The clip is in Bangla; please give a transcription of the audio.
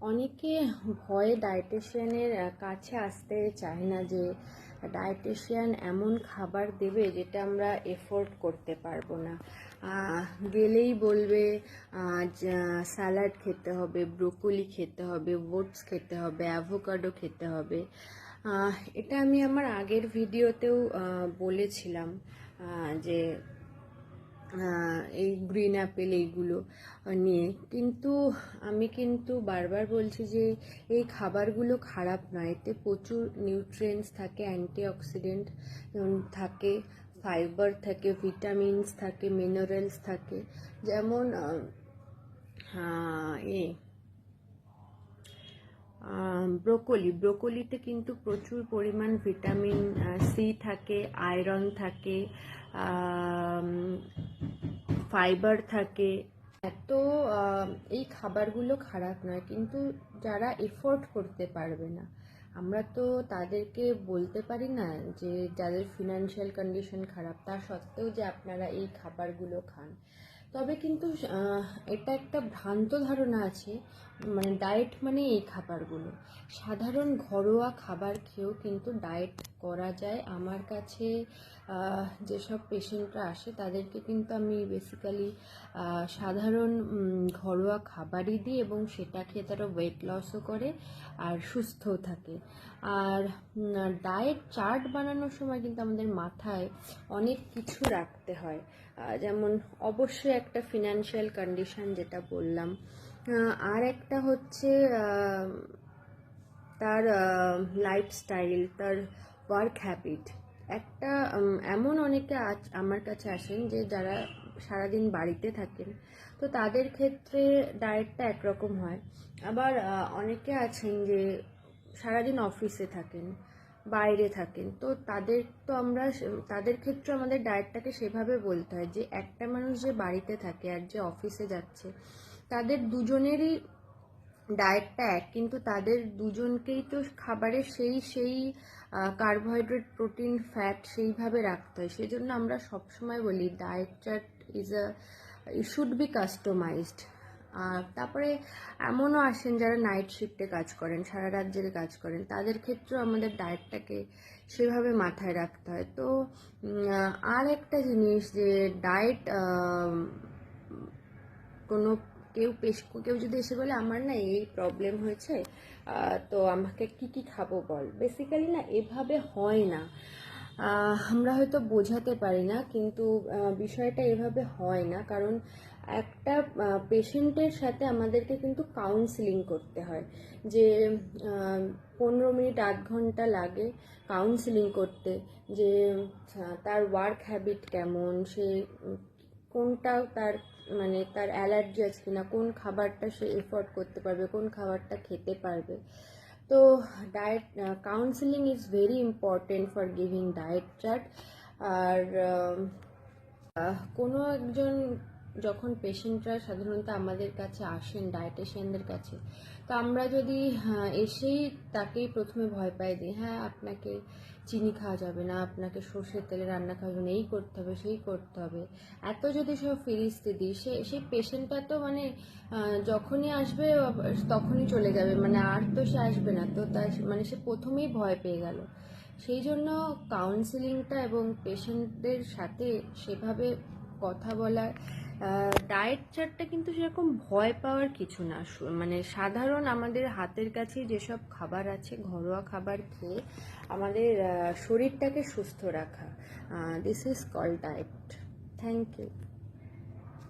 অনেকে ভয়ে ডায়েটিশিয়ানের কাছে আসতে চায় না, যে ডায়েটিশিয়ান এমন খাবার দেবে যেটা আমরা এফোর্ড করতে পারবো না। গেলেই বলবে স্যালাড খেতে হবে, ব্রোকলি খেতে হবে, ওটস খেতে হবে, অ্যাভোকাডো খেতে হবে। এটা আমি আমার আগের ভিডিওতেও বলেছিলাম যে এই গ্রিন অ্যাপেল এইগুলো নিয়ে, কিন্তু আমি বারবার বলছি যে এই খাবারগুলো খারাপ নয়। এতে প্রচুর নিউট্রিয়েন্টস থাকে, অ্যান্টিঅক্সিডেন্ট থাকে, ফাইবার থাকে, ভিটামিনস থাকে, মিনারেলস থাকে। যেমন ব্রোকলিতে কিন্তু প্রচুর পরিমাণ ভিটামিন সি থাকে, আয়রন থাকে, ফাইবার থাকে। এত এই খাবারগুলো খারাপ নয়, কিন্তু যারা এফোর্ড করতে পারবে না, আমরা তো তাদেরকে বলতে পারি না যে যাদের ফিনান্সিয়াল কন্ডিশন খারাপ, তা সত্ত্বেও যে আপনারা এই খাবারগুলো খান। তবে কিন্তু এটা একটা ভ্রান্ত ধারণা আছে, মানে ডায়েট মানে এই খাবারগুলো। সাধারণ ঘরোয়া খাবার খেয়েও কিন্তু ডায়েট করা যায়। আমার কাছে যেসব পেশেন্টরা আসে তাদেরকে কিন্তু আমি বেসিক্যালি সাধারণ ঘরোয়া খাবারই দিই, এবং সেটা খেয়ে তারা ওয়েট লসও করে আর সুস্থও থাকে। আর ডায়েট চার্ট বানানোর সময় কিন্তু আমাদের মাথায় অনেক কিছু রাখতে হয়, যেমন অবশ্যই একটা ফিনান্সিয়াল কন্ডিশন যেটা বললাম, আর একটা হচ্ছে তার লাইফস্টাইল, তার ওয়ার্ক হ্যাবিট। একটা এমন অনেকে আমার কাছে আসেন যে যারা সারাদিন বাড়িতে থাকেন, তো তাদের ক্ষেত্রে ডায়েটটা একরকম হয়। আবার অনেকে আছেন যে সারাদিন অফিসে থাকেন, বাইরে থাকেন, তো তাদের ক্ষেত্রে আমাদের ডায়েটটাকে সেভাবে বলতে হয় যে একটা মানুষ যে বাড়িতে থাকে আর যে অফিসে যাচ্ছে, তাদের দুজনেরই ডায়েটটা এক, কিন্তু তাদের দুজনকেই তো খাবারের সেই কার্বোহাইড্রেট, প্রোটিন, ফ্যাট সেইভাবে রাখতে হয়। সেজন্য আমরা সবসময় বলি diet chart it should be customized. তারপরে এমনও আসেন যারা নাইট শিফটে কাজ করেন, সারা রাত জেগে কাজ করেন, তাদের ক্ষেত্রেও আমাদের ডায়েটটাকে সেভাবে মাথায় রাখতে হয়। তো আর একটা জিনিস, যে ডায়েট কোনো কেউ যদি এসে বলে আমার না এই প্রবলেম হয়েছে, তো আমাকে কি খাবো বল, বেসিক্যালি না এভাবে হয় না। আমরা হয়তো বোঝাতে পারি না, কিন্তু বিষয়টা এভাবে হয় না। কারণ একটা পেশেন্টের সাথে আমাদেরকে কিন্তু কাউন্সিলিং করতে হয়, যে 15 মিনিট 8 ঘন্টা লাগে কাউন্সিলিং করতে, যে তার ওয়ার্ক হ্যাবিট কেমন, সে কোনটা তার অ্যালার্জি আছে কিনা, কোন খাবারটা সে এফোর্ড করতে পারবে, কোন খাবারটা খেতে পারবে। তো diet counselling is very important for giving diet chart. আর কোনো একজন যখন পেশেন্টরা সাধারণত আমাদের কাছে আসেন ডায়েটিশিয়ানদের কাছে, তো আমরা যদি এসেই তাকেই প্রথমে ভয় পাই দিই, হ্যাঁ আপনাকে চিনি খাওয়া যাবে না, আপনাকে সর্ষের তেলে রান্না খাওয়া যাবে না, এই করতে হবে সেই করতে হবে, এত যদি সব ফিরিস্তি দিই, সেই পেশেন্টটা তো যখনই আসবে তখনই চলে যাবে, আর তো সে আসবে না। তো তার সে প্রথমেই ভয় পেয়ে গেল। সেই জন্য কাউন্সিলিংটা এবং পেশেন্টদের সাথে সেভাবে কথা বলার, ডায়েট চার্টটা কিন্তু সেরকম ভয় পাওয়ার কিছু না। সাধারণ আমাদের হাতের কাছে যেসব খাবার আছে, ঘরোয়া খাবার খেয়ে আমাদের শরীরটাকে সুস্থ রাখা, this is called diet. Thank you.